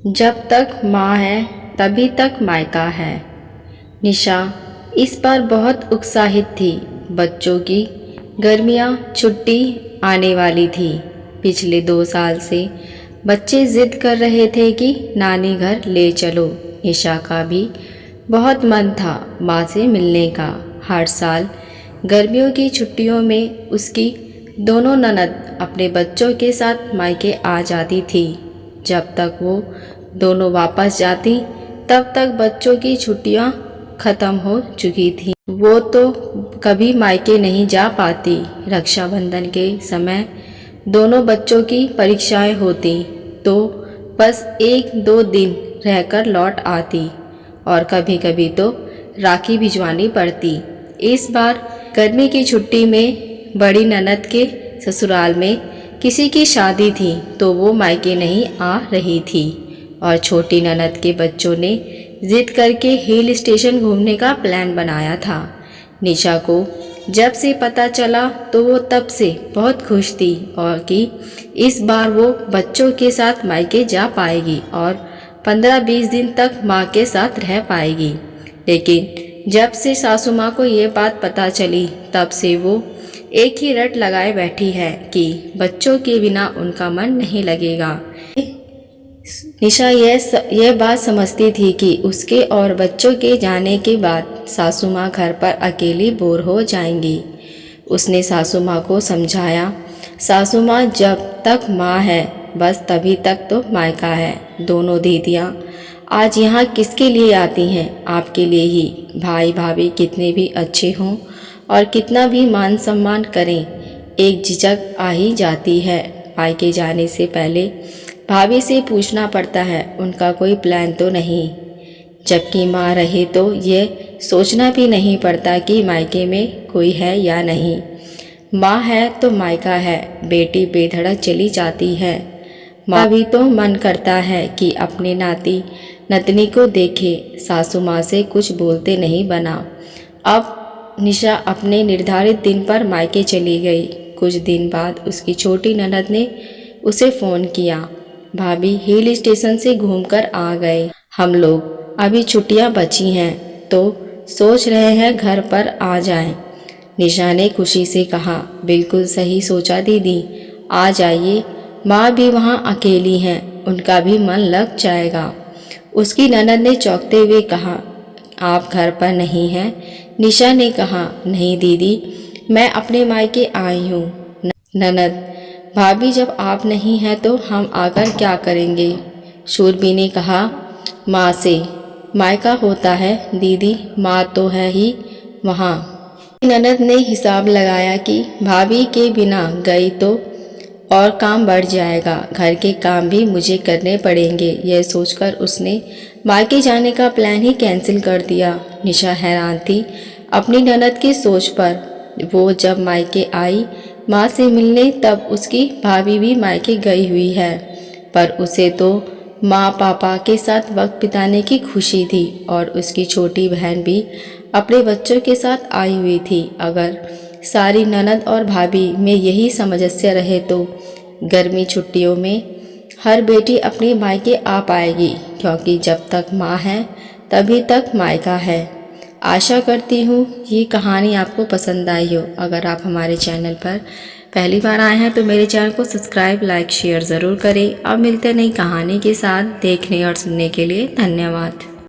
जब तक माँ है तभी तक मायका है। निशा इस पर बहुत उत्साहित थी। बच्चों की गर्मियाँ छुट्टी आने वाली थी। पिछले 2 साल से बच्चे ज़िद कर रहे थे कि नानी घर ले चलो। निशा का भी बहुत मन था माँ से मिलने का। हर साल गर्मियों की छुट्टियों में उसकी दोनों ननद अपने बच्चों के साथ मायके आ जाती थी। जब तक वो दोनों वापस जाती तब तक बच्चों की छुट्टियां ख़त्म हो चुकी थीं। वो तो कभी मायके नहीं जा पाती। रक्षाबंधन के समय दोनों बच्चों की परीक्षाएं होती तो बस 1-2 दिन रहकर लौट आती और कभी कभी तो राखी भिजवानी पड़ती। इस बार गर्मी की छुट्टी में बड़ी ननद के ससुराल में किसी की शादी थी तो वो मायके नहीं आ रही थी और छोटी ननद के बच्चों ने जिद करके हिल स्टेशन घूमने का प्लान बनाया था। निशा को जब से पता चला तो वो तब से बहुत खुश थी और कि इस बार वो बच्चों के साथ मायके जा पाएगी और 15-20 दिन तक माँ के साथ रह पाएगी। लेकिन जब से सासू माँ को ये बात पता चली तब से वो एक ही रट लगाए बैठी है कि बच्चों के बिना उनका मन नहीं लगेगा। निशा यह बात समझती थी कि उसके और बच्चों के जाने के बाद सासू माँ घर पर अकेली बोर हो जाएंगी। उसने सासू माँ को समझाया, सासू माँ जब तक माँ है बस तभी तक तो मायका है। दोनों दीदियाँ आज यहाँ किसके लिए आती हैं? आपके लिए ही। भाई भाभी कितने भी अच्छे हों और कितना भी मान सम्मान करें, एक झिझक आ ही जाती है। मायके जाने से पहले भाभी से पूछना पड़ता है उनका कोई प्लान तो नहीं। जबकि माँ रहे तो ये सोचना भी नहीं पड़ता कि मायके में कोई है या नहीं। माँ है तो मायका है। बेटी बेधड़क चली जाती है। माँ भी तो मन करता है कि अपने नाती नतनी को देखे। सासू माँ से कुछ बोलते नहीं बना। अब निशा अपने निर्धारित दिन पर मायके चली गई। कुछ दिन बाद उसकी छोटी ननद ने उसे फ़ोन किया, भाभी हिल स्टेशन से घूमकर आ गए। हम लोग अभी छुट्टियां बची हैं तो सोच रहे हैं घर पर आ जाएं। निशा ने खुशी से कहा, बिल्कुल सही सोचा दीदी, आ जाइए। माँ भी वहाँ अकेली हैं, उनका भी मन लग जाएगा। उसकी ननद ने चौंकते हुए कहा, आप घर पर नहीं हैं? निशा ने कहा, नहीं दीदी, मैं अपने मायके आई हूँ। ननद, भाभी जब आप नहीं हैं तो हम आकर क्या करेंगे? शूरबी ने कहा, माँ से मायका होता है दीदी, माँ तो है ही वहाँ। ननद ने हिसाब लगाया कि भाभी के बिना गई तो और काम बढ़ जाएगा, घर के काम भी मुझे करने पड़ेंगे। यह सोचकर उसने मायके जाने का प्लान ही कैंसिल कर दिया। निशा हैरान थी अपनी ननद की सोच पर। वो जब मायके आई माँ से मिलने तब उसकी भाभी भी मायके गई हुई है, पर उसे तो माँ पापा के साथ वक्त बिताने की खुशी थी और उसकी छोटी बहन भी अपने बच्चों के साथ आई हुई थी। अगर सारी ननद और भाभी में यही सामंजस्य रहे तो गर्मी छुट्टियों में हर बेटी अपने मायके आ पाएगी, क्योंकि जब तक माँ है तभी तक मायका है। आशा करती हूँ ये कहानी आपको पसंद आई हो। अगर आप हमारे चैनल पर पहली बार आए हैं तो मेरे चैनल को सब्सक्राइब, लाइक, शेयर ज़रूर करें। अब मिलते हैं नई कहानी के साथ। देखने और सुनने के लिए धन्यवाद।